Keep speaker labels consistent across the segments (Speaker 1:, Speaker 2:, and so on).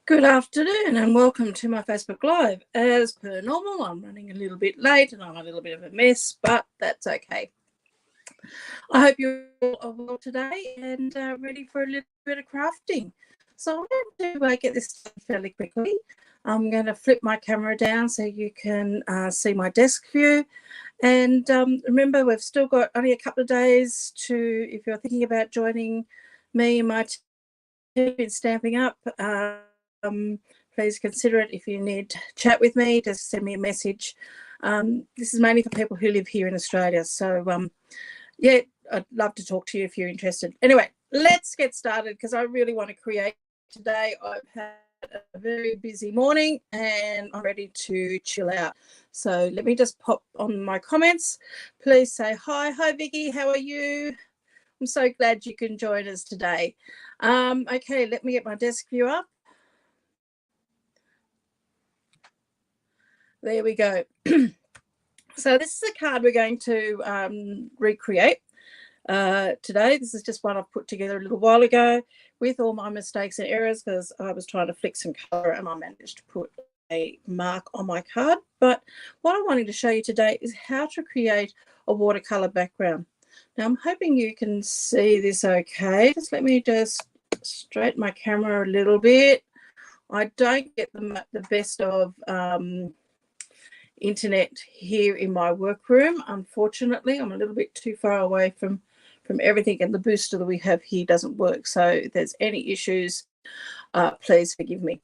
Speaker 1: Good afternoon and welcome to my Facebook Live. As per normal, I'm running a little bit late and I'm a little bit of a mess, but that's okay. I hope you all are well today and ready for a little bit of crafting. So I'm going to get this done fairly quickly. I'm going to flip my camera down so you can see my desk view. And remember, we've still got only a couple of days to, if you're thinking about joining me and my team in Stamping Up, please consider it. If you need to chat with me, just send me a message. This is mainly for people who live here in Australia. So, yeah, I'd love to talk to you if you're interested. Anyway, let's get started because I really want to create today. I've had a very busy morning and I'm ready to chill out. So let me just pop on my comments. Please say hi. Hi, Vicky. How are you? I'm so glad you can join us today. Okay, let me get my desk view up. There we go. So this is a card we're going to recreate today. This is just one I've put together a little while ago with all my mistakes and errors because I was trying to flick some colour and I managed to put a mark on my card. But what I'm wanting to show you today is how to create a watercolour background. Now I'm hoping you can see this okay. Just let me just straighten my camera a little bit. I don't get the best of internet here in my workroom. Unfortunately, I'm a little bit too far away from everything, and the booster that we have here doesn't work. So if there's any issues, please forgive me.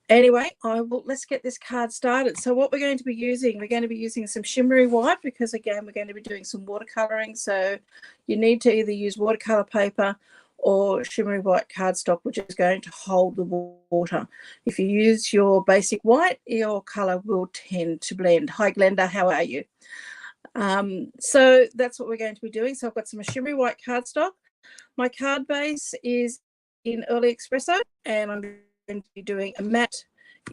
Speaker 1: Anyway, let's get this card started. So what we're going to be using some shimmery white because again we're going to be doing some watercoloring. So you need to either use watercolor paper or shimmery white cardstock, which is going to hold the water. If you use your basic white, your color will tend to blend. Hi Glenda, how are you? So that's what we're going to be doing. So I've got some shimmery white cardstock. My card base is in Early Espresso and I'm going to be doing a matte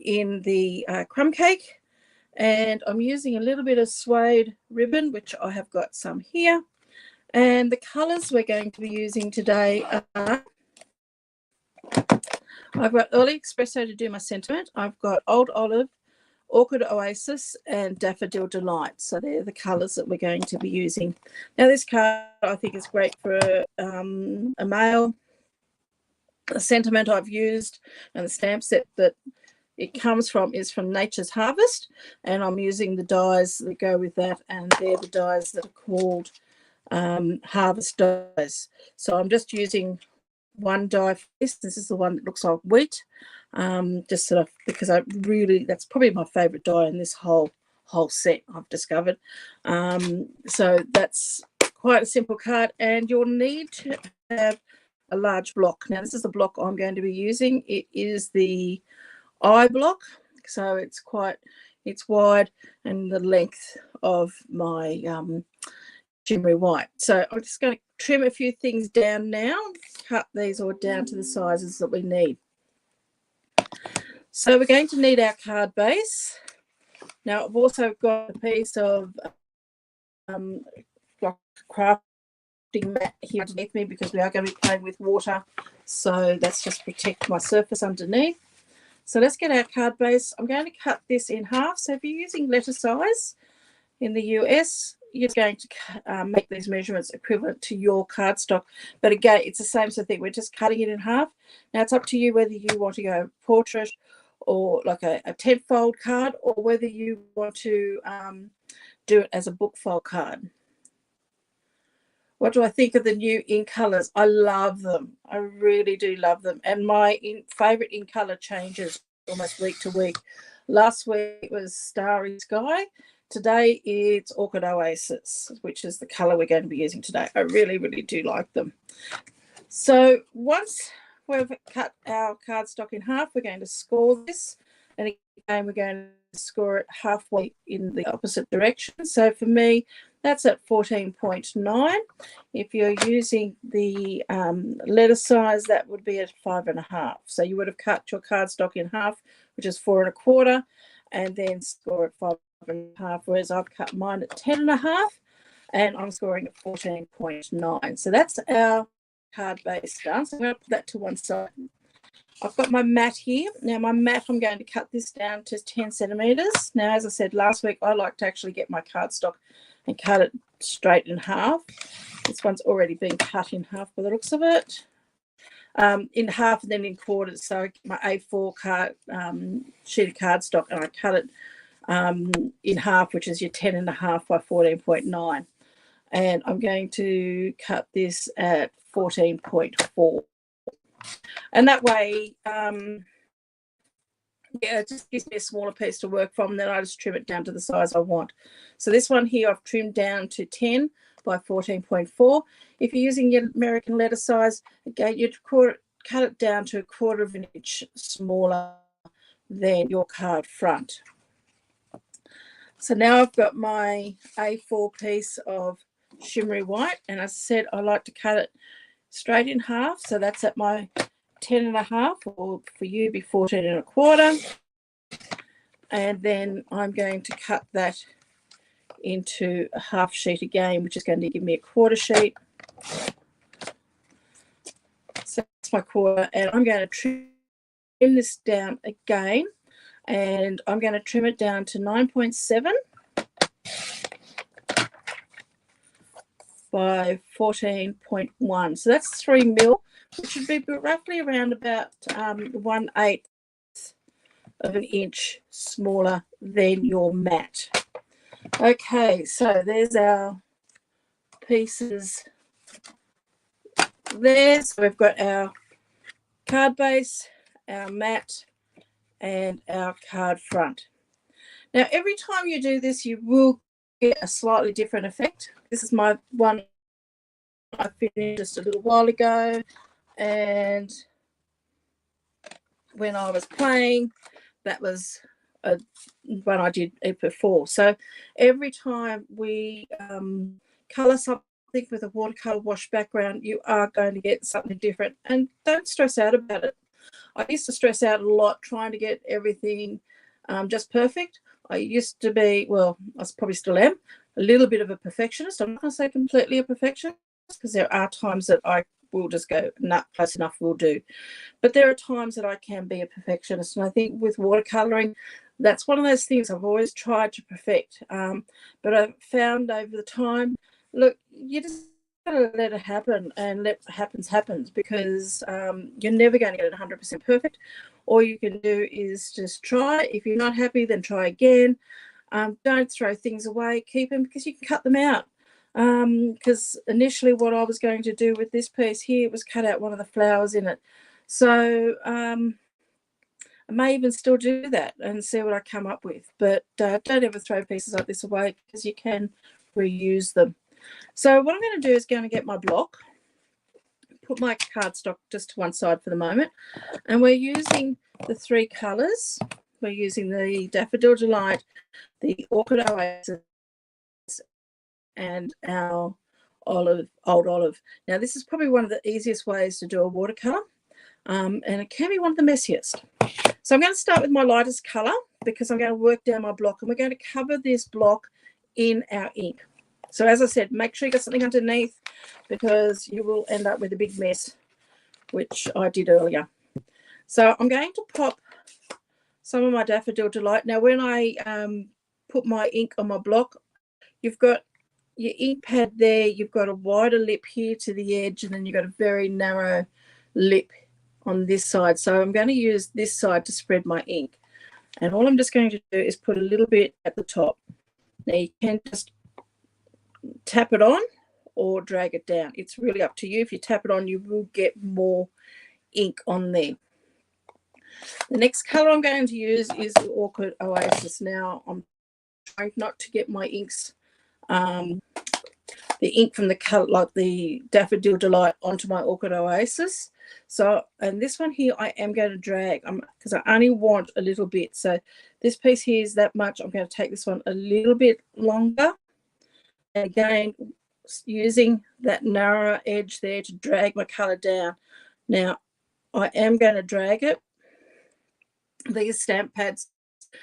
Speaker 1: in the Crumb Cake, and I'm using a little bit of suede ribbon, which I have got some here. And the colours we're going to be using today are, I've got Early Espresso to do my sentiment. I've got Old Olive, Orchid Oasis, and Daffodil Delight. So they're the colours that we're going to be using. Now this card I think is great for a male. The sentiment I've used and the stamp set that it comes from is from Nature's Harvest, and I'm using the dies that go with that, and they're the dies that are called Harvest dies. So I'm just using one die for this. This is the one that looks like wheat, just sort of because that's probably my favorite die in this whole set I've discovered. So that's quite a simple card, and you'll need to have a large block. Now this is the block I'm going to be using. It is the I block, so it's wide and the length of my shimmery white. So I'm just going to trim a few things down now, cut these all down to the sizes that we need. So we're going to need our card base. Now I've also got a piece of crafting mat here underneath me because we are going to be playing with water, so that's just protect my surface underneath. So let's get our card base. I'm going to cut this in half. So if you're using letter size in the US, you're going to make these measurements equivalent to your cardstock. But again, it's the same sort of thing. We're just cutting it in half. Now it's up to you whether you want to go portrait or like a 10-fold card, or whether you want to do it as a book fold card. What do I think of the new ink colours? I love them. I really do love them. And my favourite ink colour changes almost week to week. Last week was Starry Sky. Today it's Orchid Oasis, which is the colour we're going to be using today. I really, really do like them. So once we've cut our cardstock in half, we're going to score this. And again, we're going to score it halfway in the opposite direction. So for me, that's at 14.9. If you're using the letter size, that would be at 5.5. So you would have cut your cardstock in half, which is 4.25, and then score at 5.5. Whereas I've cut mine at 10.5, and I'm scoring at 14.9. So that's our card base done. So I'm going to put that to one side. I've got my mat here. Now my mat, I'm going to cut this down to 10 centimetres. Now, as I said last week, I like to actually get my cardstock and cut it straight in half. This one's already been cut in half by the looks of it. In half and then in quarters. So I get my A4 card, sheet of cardstock, and I cut it in half, which is your 10.5 by 14.9. And I'm going to cut this at 14.4. And that way, yeah, it just gives me a smaller piece to work from. Then I just trim it down to the size I want. So this one here I've trimmed down to 10 by 14.4. If you're using your American letter size, again, you'd cut it down to 1/4 of an inch smaller than your card front. So now I've got my A4 piece of shimmery white, and as I said, I like to cut it straight in half. So that's at my 10.5, or for you be 14.25. And then I'm going to cut that into a half sheet again, which is going to give me a 1/4 sheet. So that's my 1/4, and I'm going to trim this down again, and I'm going to trim it down to 9.7 by 14.1. So that's 3 mil, which should be roughly around about 1/8 of an inch smaller than your mat. Okay, so there's our pieces there. So we've got our card base, our mat, and our card front. Now, every time you do this, you will get a slightly different effect. This is my one I finished just a little while ago, and when I was playing, that was one I did before. So every time we colour something with a watercolour wash background, you are going to get something different, and don't stress out about it. I used to stress out a lot trying to get everything just perfect. I used to be, well, I probably still am, a little bit of a perfectionist. I'm not going to say completely a perfectionist, because there are times that I will just go, nah, close enough will do. But there are times that I can be a perfectionist. And I think with watercolouring, that's one of those things I've always tried to perfect. But I've found over the time, look, you just got to let it happen, and let happens, because you're never going to get it 100% perfect. All you can do is just try. If you're not happy, then try again. Don't throw things away. Keep them, because you can cut them out. Because initially what I was going to do with this piece here was cut out one of the flowers in it. So I may even still do that and see what I come up with. But don't ever throw pieces like this away, because you can reuse them. So what I'm going to do is going to get my block, put my cardstock just to one side for the moment, and we're using the 3 colours. We're using the Daffodil Delight, the Orchid Oasis, and our old olive. Now, this is probably one of the easiest ways to do a watercolour, and it can be one of the messiest. So I'm going to start with my lightest colour, because I'm going to work down my block, and we're going to cover this block in our ink. So as I said, make sure you got something underneath, because you will end up with a big mess, which I did earlier. So I'm going to pop some of my Daffodil Delight. Now, when I put my ink on my block, you've got your ink pad there, you've got a wider lip here to the edge, and then you've got a very narrow lip on this side. So I'm going to use this side to spread my ink. And all I'm just going to do is put a little bit at the top. Now, you can just tap it on or drag it down. It's really up to you. If you tap it on, you will get more ink on there. The next colour I'm going to use is the Orchid Oasis. Now, I'm trying not to get my inks, the ink from the colour, like the Daffodil Delight, onto my Orchid Oasis. So, and this one here, I am going to drag, because I only want a little bit. So this piece here is that much. I'm going to take this one a little bit longer. And again, using that narrower edge there to drag my colour down. Now, I am going to drag it. These stamp pads,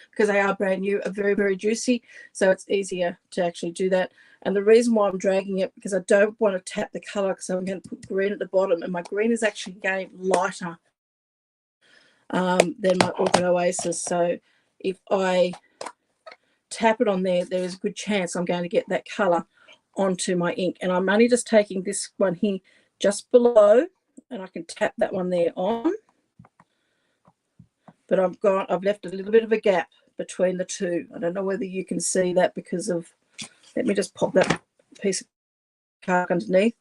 Speaker 1: because they are brand new, are very, very juicy, so it's easier to actually do that. And the reason why I'm dragging it, because I don't want to tap the colour, because I'm going to put green at the bottom, and my green is actually getting lighter than my Orchid Oasis. So if I tap it on there, there is a good chance I'm going to get that colour onto my ink. And I'm only just taking this one here just below, and I can tap that one there on. But I've left a little bit of a gap between the two. I don't know whether you can see that because of, let me just pop that piece of card underneath.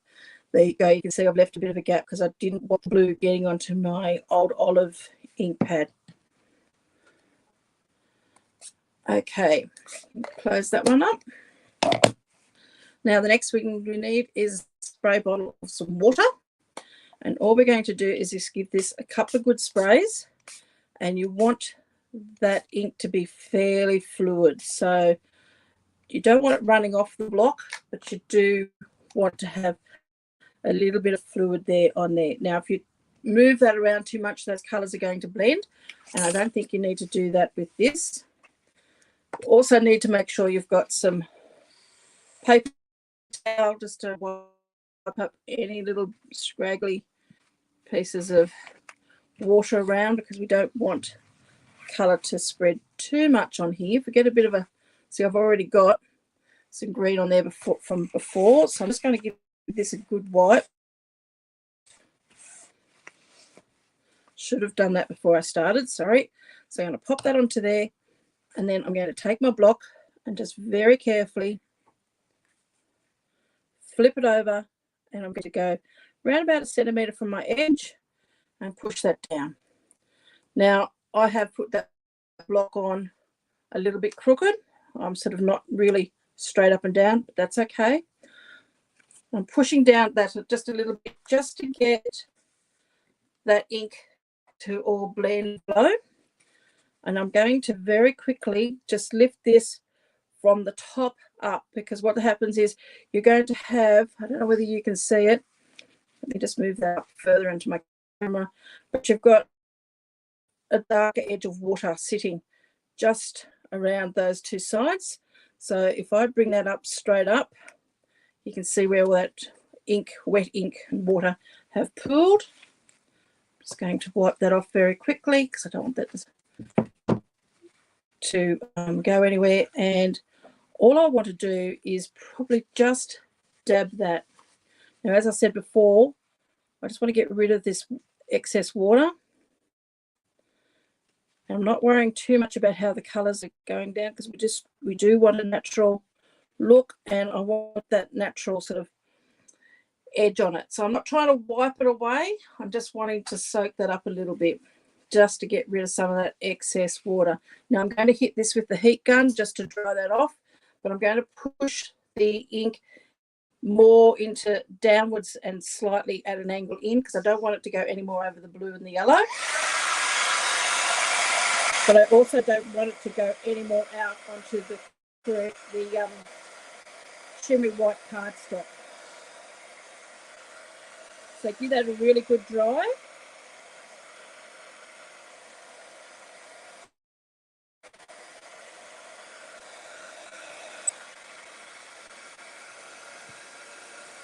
Speaker 1: There you go. You can see I've left a bit of a gap because I didn't want the blue getting onto my old olive ink pad. Okay, close that one up. Now the next thing we need is a spray bottle of some water. And all we're going to do is just give this a couple of good sprays. And you want that ink to be fairly fluid. So you don't want it running off the block, but you do want to have a little bit of fluid there on there. Now, if you move that around too much, those colours are going to blend. And I don't think you need to do that with this. You also need to make sure you've got some paper towel just to wipe up any little scraggly pieces of water around, because we don't want colour to spread too much on here. If we get a bit of a, see, I've already got some green on there from before, so I'm just going to give this a good wipe. Should have done that before I started, sorry. So I'm going to pop that onto there, and then I'm going to take my block and just very carefully flip it over, and I'm going to go around about 1 centimetre from my edge and push that down. Now, I have put that block on a little bit crooked. I'm sort of not really straight up and down, but that's okay. I'm pushing down that just a little bit just to get that ink to all blend below. And I'm going to very quickly just lift this from the top up, because what happens is you're going to have, I don't know whether you can see it. Let me just move that up further into my camera, but you've got a darker edge of water sitting just around those two sides. So if I bring that up straight up, you can see where all that ink, wet ink and water have pooled. I'm just going to wipe that off very quickly because I don't want that to go anywhere. And all I want to do is probably just dab that. Now, as I said before, I just want to get rid of this excess water. And I'm not worrying too much about how the colours are going down, because we do want a natural look, and I want that natural sort of edge on it. So I'm not trying to wipe it away. I'm just wanting to soak that up a little bit just to get rid of some of that excess water. Now I'm going to hit this with the heat gun just to dry that off, but I'm going to push the ink more into downwards and slightly at an angle in, because I don't want it to go any more over the blue and the yellow. But I also don't want it to go any more out onto the shimmery white cardstock. So give that a really good dry.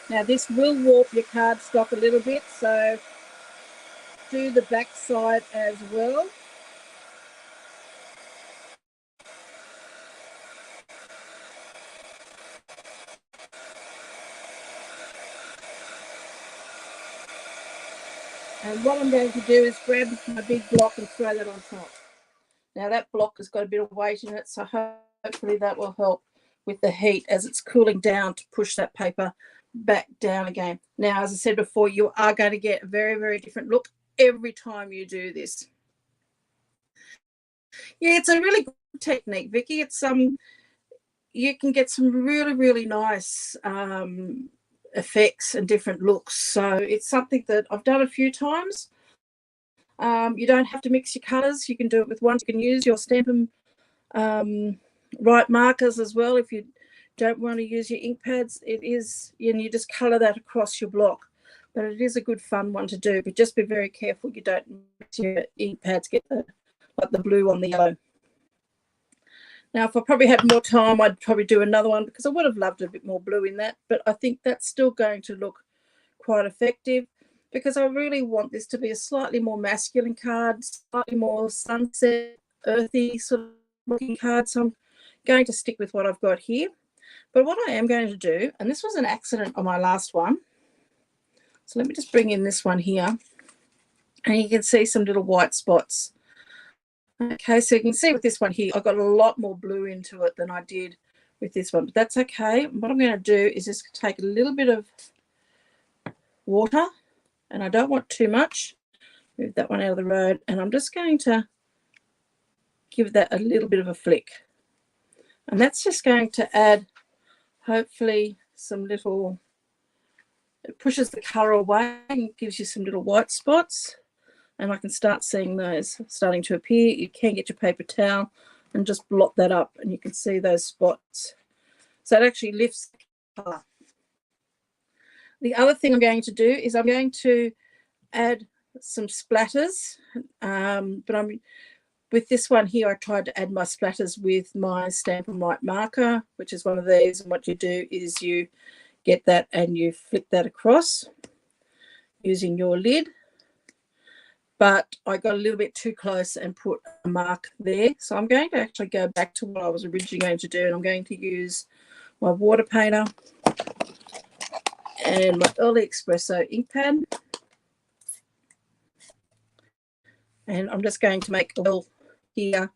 Speaker 1: Now this will warp your cardstock a little bit, so do the back side as well. And what I'm going to do is grab my big block and throw that on top. Now that block has got a bit of weight in it, so hopefully that will help with the heat as it's cooling down to push that paper back down again. Now, as I said before, you are going to get a very, very different look every time you do this. Yeah, it's a really good technique, Vicky. It's you can get some really, really nice effects and different looks. So it's something that I've done a few times. You don't have to mix your colours. You can do it with one. You can use your Stampin' Right markers as well if you don't want to use your ink pads. It is, and you just colour that across your block. But it is a good fun one to do. But just be very careful you don't mix your ink pads, get the blue on the yellow. Now, if I probably had more time, I'd probably do another one, because I would have loved a bit more blue in that. But I think that's still going to look quite effective. because I really want this to be a slightly more masculine card, slightly more sunset, earthy sort of looking card. So I'm going to stick with what I've got here. But what I am going to do, and this was an accident on my last one, so let me just bring in this one here, and you can see some little white spots. Okay, so you can see with this one here, I got a lot more blue into it than I did with this one, but that's okay. What I'm going to do is just take a little bit of water, and I don't want too much. Move that one out of the road, and I'm just going to give that a little bit of a flick. And that's just going to add, hopefully, some little, it pushes the colour away and gives you some little white spots. And I can start seeing those starting to appear. You can get your paper towel and just blot that up, and you can see those spots. So it actually lifts the colour. The other thing I'm going to do is I'm going to add some splatters, but with this one here, I tried to add my splatters with my Stamp and Write marker, which is one of these, and what you do is you get that and you flick that across using your lid. But I got a little bit too close and put a mark there. So I'm going to actually go back to what I was originally going to do, and I'm going to use my water painter and my Early Espresso ink pad. And I'm just going to make a little here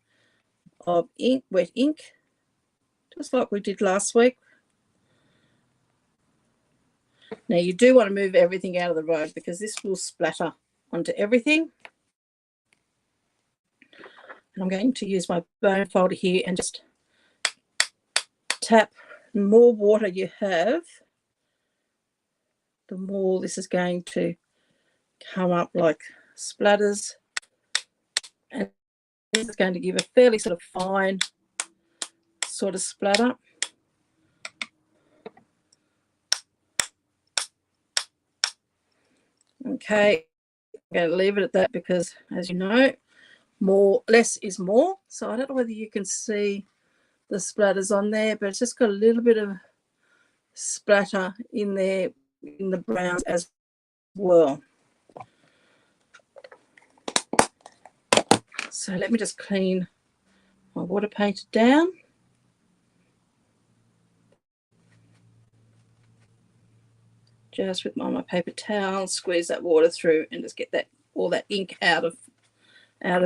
Speaker 1: of ink, wet ink, just like we did last week. Now you do want to move everything out of the road because this will splatter onto everything. And I'm going to use my bone folder here and just tap. The more water you have, the more this is going to come up like splatters. And this is going to give a fairly sort of fine sort of splatter. Okay, I'm going to leave it at that because, as you know, less is more. So I don't know whether you can see the splatters on there, but it's just got a little bit of splatter in there in the browns as well. So let me just clean my water painter down. Just with my paper towel, squeeze that water through and just get that all that ink out of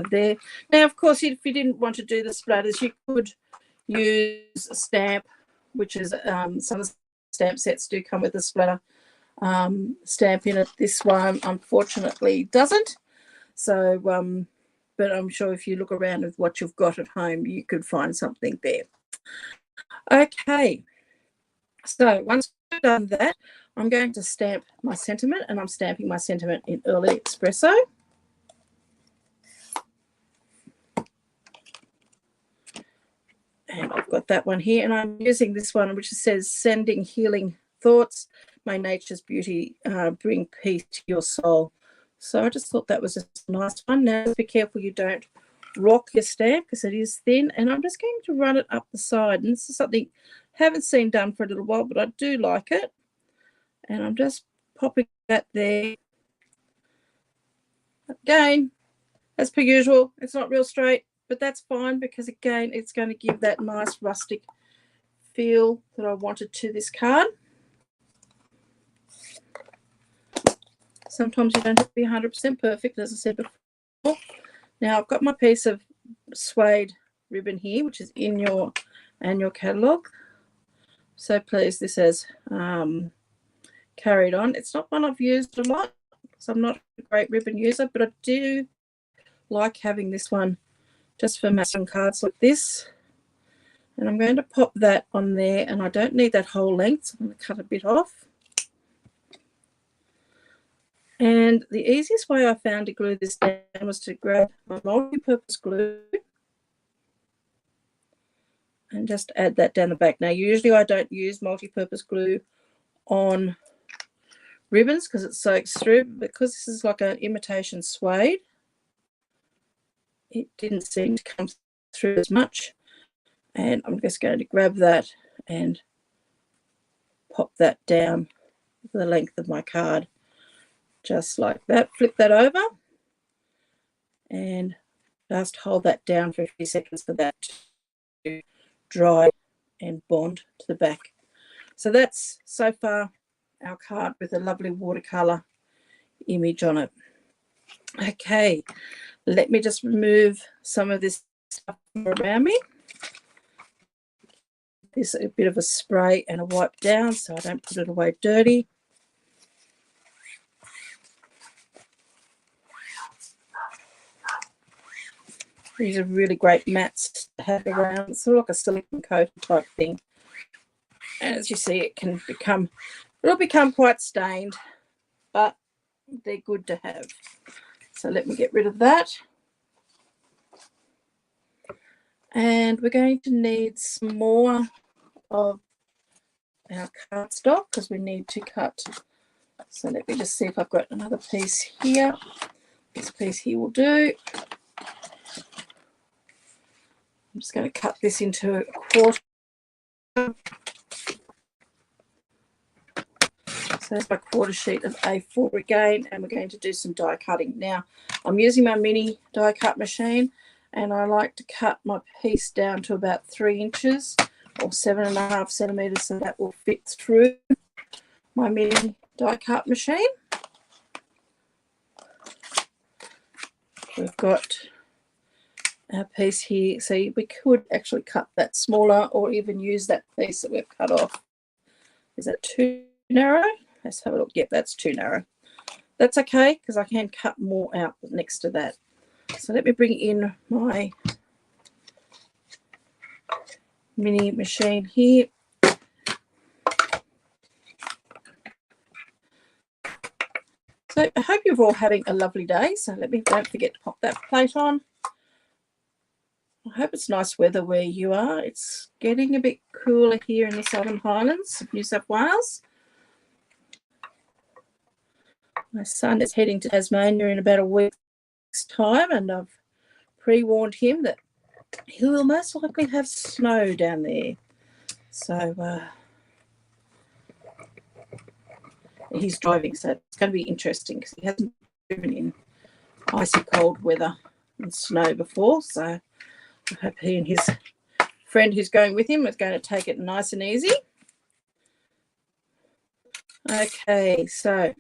Speaker 1: there. Now, of course, if you didn't want to do the splatters, you could use a stamp, which is some of the stamp sets do come with a splatter stamp in it. This one, unfortunately, doesn't. So, but I'm sure if you look around with what you've got at home, you could find something there. Okay, so once I've done that, I'm going to stamp my sentiment, and I'm stamping my sentiment in Early Espresso. And I've got that one here, and I'm using this one which says sending healing thoughts, may nature's beauty bring peace to your soul. So I just thought that was a nice one. Now be careful you don't rock your stamp because it is thin, and I'm just going to run it up the side, and this is something I haven't seen done for a little while, but I do like it. And I'm just popping that there. Again, as per usual, it's not real straight, but that's fine because, again, it's going to give that nice rustic feel that I wanted to this card. Sometimes you don't have to be 100% perfect, as I said before. Now, I've got my piece of suede ribbon here, which is in your annual catalogue. So please, this has carried on. It's not one I've used a lot, so I'm not a great ribbon user, but I do like having this one just for masking cards like this. And I'm going to pop that on there, and I don't need that whole length, so I'm going to cut a bit off. And the easiest way I found to glue this down was to grab my multi-purpose glue and just add that down the back. Now, usually I don't use multi-purpose glue on ribbons because it soaks through, but because this is like an imitation suede, it didn't seem to come through as much. And I'm just going to grab that and pop that down the length of my card just like that. Flip that over and just hold that down for a few seconds for that to dry and bond to the back. So that's so far our card with a lovely watercolor image on it. Okay, let me just remove some of this stuff around me. This a bit of a spray and a wipe down so I don't put it away dirty. These are really great mats to have around. It's sort of like a silicone coat type thing. And as you see, it'll become quite stained, but they're good to have. So let me get rid of that. And we're going to need some more of our cardstock because we need to cut. So let me just see if I've got another piece here. This piece here will do. I'm just going to cut this into a quarter. So that's my quarter sheet of A4 again, and we're going to do some die cutting. Now, I'm using my mini die cut machine, and I like to cut my piece down to about 3 inches or 7.5 centimeters, so that will fit through my mini die cut machine. We've got our piece here, so we could actually cut that smaller or even use that piece that we've cut off. Is that too narrow? Let's have a look. Yep, that's too narrow. That's okay because I can cut more out next to that. So let me bring in my mini machine here. So I hope you're all having a lovely day. So don't forget to pop that plate on. I hope it's nice weather where you are. It's getting a bit cooler here in the Southern Highlands of New South Wales. My son is heading to Tasmania in about a week's time, and I've pre-warned him that he will most likely have snow down there. So he's driving, so it's going to be interesting because he hasn't driven in icy cold weather and snow before. So I hope he and his friend who's going with him is going to take it nice and easy. Okay, so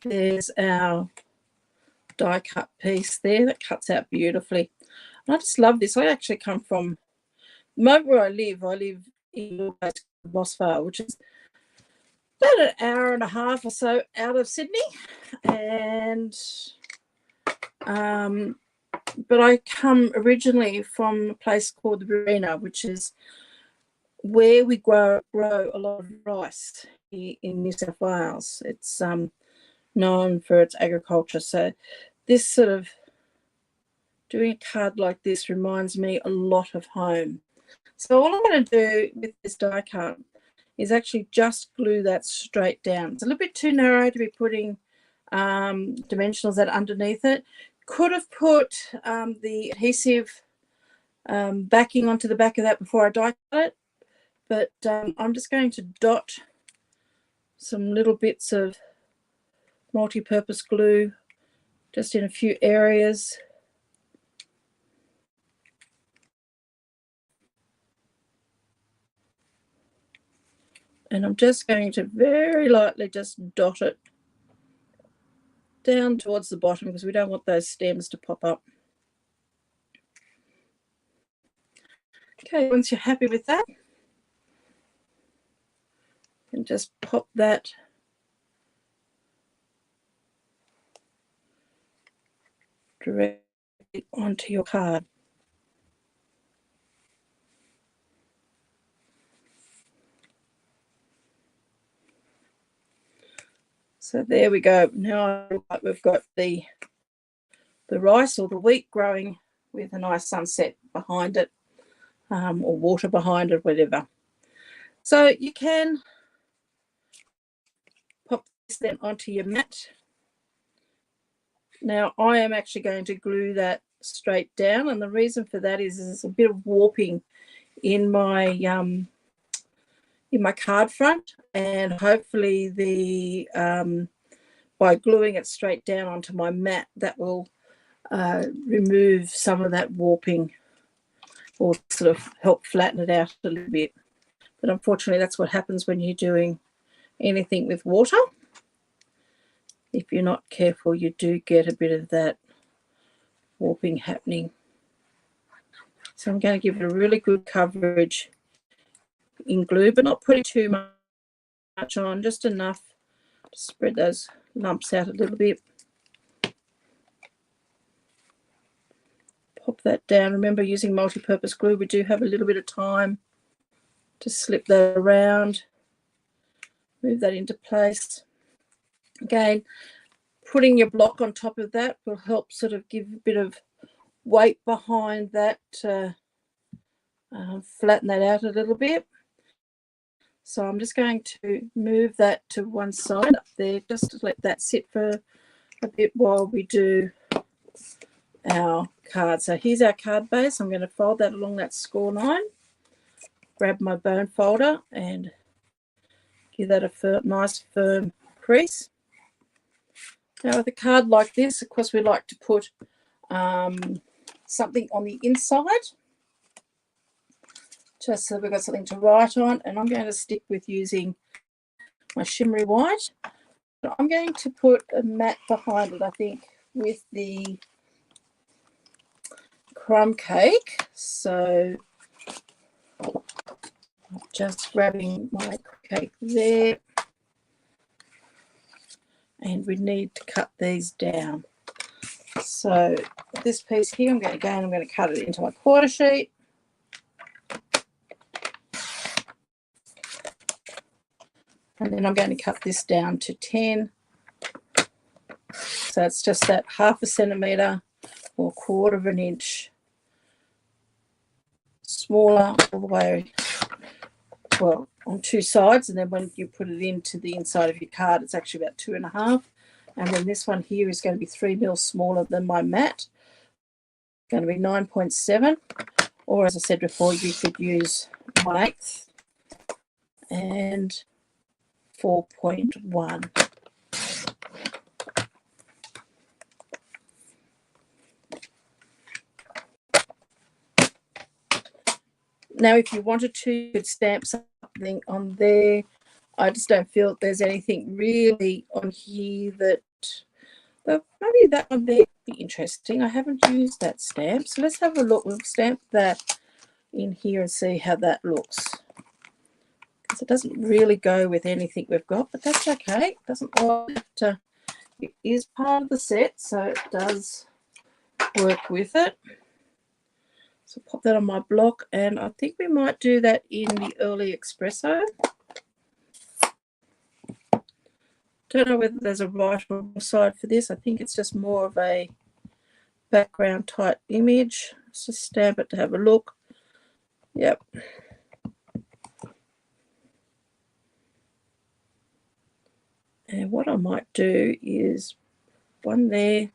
Speaker 1: there's our die cut piece there that cuts out beautifully. And I just love this. I actually come from the moment where I live in Bosphar, which is about an hour and a half or so out of Sydney. And but I come originally from a place called the Riverina, which is where we grow a lot of rice here in New South Wales. It's known for its agriculture. So this sort of doing a card like this reminds me a lot of home. So all I'm going to do with this die cut is actually just glue that straight down. It's a little bit too narrow to be putting dimensionals that underneath it. Could have put the adhesive backing onto the back of that before I die cut it, but I'm just going to dot some little bits of multi-purpose glue just in a few areas. And I'm just going to very lightly just dot it down towards the bottom because we don't want those stems to pop up. Okay, once you're happy with that, you can just pop that directly onto your card. So there we go. Now we've got the rice or the wheat growing with a nice sunset behind it, or water behind it, whatever. So you can pop this then onto your mat. Now I am actually going to glue that straight down, and the reason for that is there's a bit of warping in my in my card front, and hopefully the by gluing it straight down onto my mat, that will remove some of that warping, or sort of help flatten it out a little bit. But unfortunately, that's what happens when you're doing anything with water. If you're not careful, you do get a bit of that warping happening. So I'm going to give it a really good coverage in glue, but not putting too much on, just enough to spread those lumps out a little bit. Pop that down. Remember, using multi-purpose glue, we do have a little bit of time to slip that around, move that into place. Again, putting your block on top of that will help sort of give a bit of weight behind that, flatten that out a little bit. So I'm just going to move that to one side up there, just to let that sit for a bit while we do our card. So here's our card base. I'm going to fold that along that score line, grab my bone folder and give that a nice firm crease. Now with a card like this, of course, we like to put something on the inside, just so we've got something to write on. And I'm going to stick with using my shimmery white. I'm going to put a matte behind it, I think, with the Crumb Cake. So I'm just grabbing my cake there, and we need to cut these down. So this piece here, I'm going to cut it into my quarter sheet. And then I'm going to cut this down to 10. So it's just that 1/2 centimetre or 1/4 of an inch smaller all the way, well, on two sides. And then when you put it into the inside of your card, it's actually about 2.5. And then this one here is going to be 3 mils smaller than my mat. It's going to be 9.7. Or as I said before, you could use 1/8 and 4.1. Now, if you wanted to, you could stamp something on there. I just don't feel there's anything really on here that, maybe that one there would be interesting. I haven't used that stamp, so let's have a look. We'll stamp that in here and see how that looks. Because it doesn't really go with anything we've got, but that's okay. It doesn't all have to. It is part of the set, so it does work with it. So pop that on my block, and I think we might do that in the early espresso. Don't know whether there's a right or wrong side for this. I think it's just more of a background type image. Let's just stamp it to have a look. Yep. And what I might do is one there.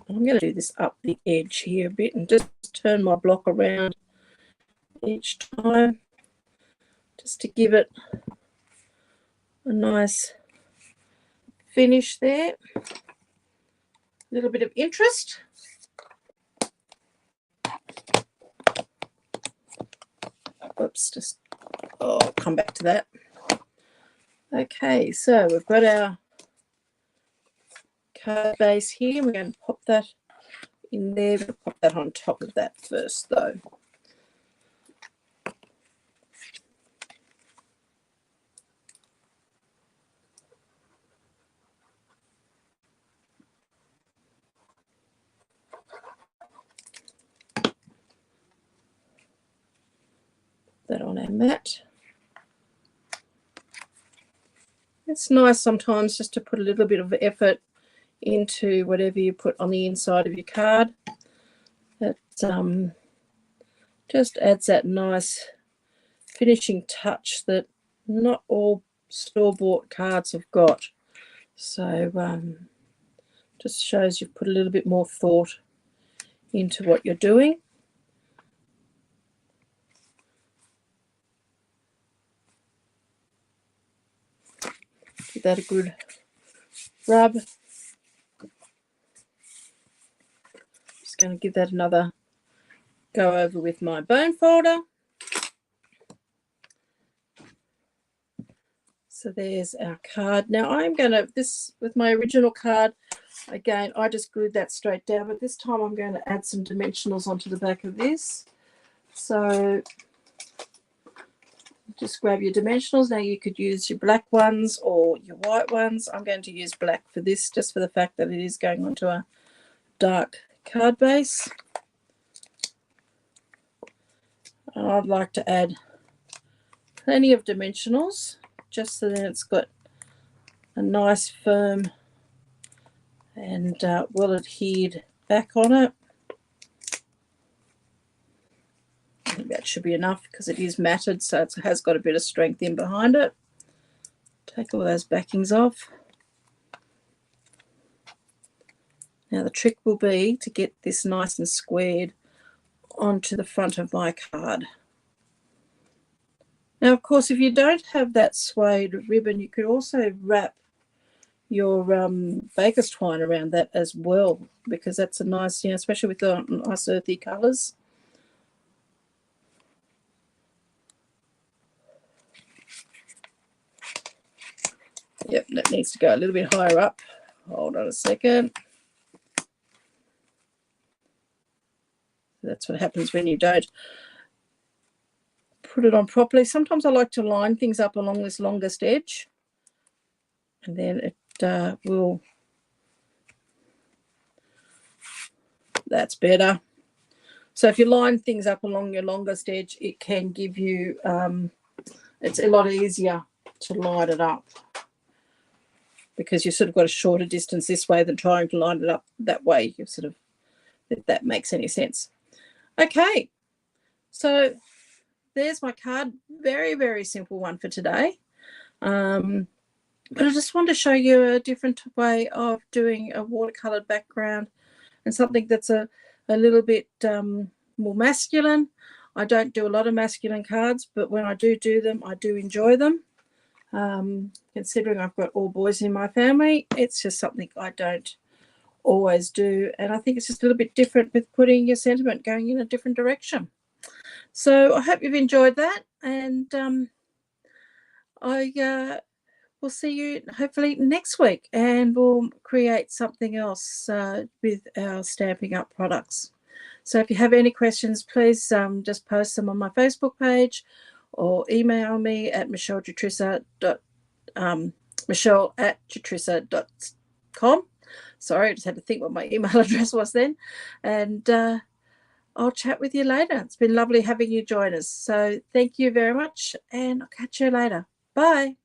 Speaker 1: I'm going to do this up the edge here a bit and just turn my block around each time, just to give it a nice finish there. A little bit of interest. Oops, I'll come back to that. Okay, so we've got our card base here. We're going to pop that in there. We'll pop that on top of that first, though. That on our mat. It's nice sometimes just to put a little bit of effort into whatever you put on the inside of your card. That just adds that nice finishing touch that not all store-bought cards have got. So just shows you've put a little bit more thought into what you're doing. Give that a good rub. Just going to give that another go over with my bone folder. So there's our card. Now I'm going to, this with my original card, again, I just glued that straight down, but this time I'm going to add some dimensionals onto the back of this. So just grab your dimensionals. Now you could use your black ones or your white ones. I'm going to use black for this, just for the fact that it is going onto a dark card base. And I'd like to add plenty of dimensionals, just so that it's got a nice firm and well adhered back on it. I think that should be enough because it is matted, so it has got a bit of strength in behind it. Take all those backings off. Now the trick will be to get this nice and squared onto the front of my card. Now, of course, if you don't have that suede ribbon, you could also wrap your baker's twine around that as well, because that's a nice, especially with the nice earthy colours. Yep, that needs to go a little bit higher up. Hold on a second. That's what happens when you don't put it on properly. Sometimes I like to line things up along this longest edge, and then it will, that's better. So if you line things up along your longest edge, it can give you, it's a lot easier to line it up, because you've sort of got a shorter distance this way than trying to line it up that way. You sort of, if that makes any sense. Okay, so there's my card. Very, very simple one for today. But I just want to show you a different way of doing a watercolored background, and something that's a little bit more masculine. I don't do a lot of masculine cards, but when I do them, I do enjoy them. Considering I've got all boys in my family, it's just something I don't always do, and I think it's just a little bit different with putting your sentiment going in a different direction. So I hope you've enjoyed that, and I will see you hopefully next week, and we'll create something else with our Stampin' Up products. So if you have any questions, please just post them on my Facebook page, or email me at michelle@jutrissa.com. Sorry, I just had to think what my email address was then. And I'll chat with you later. It's been lovely having you join us. So thank you very much, and I'll catch you later. Bye.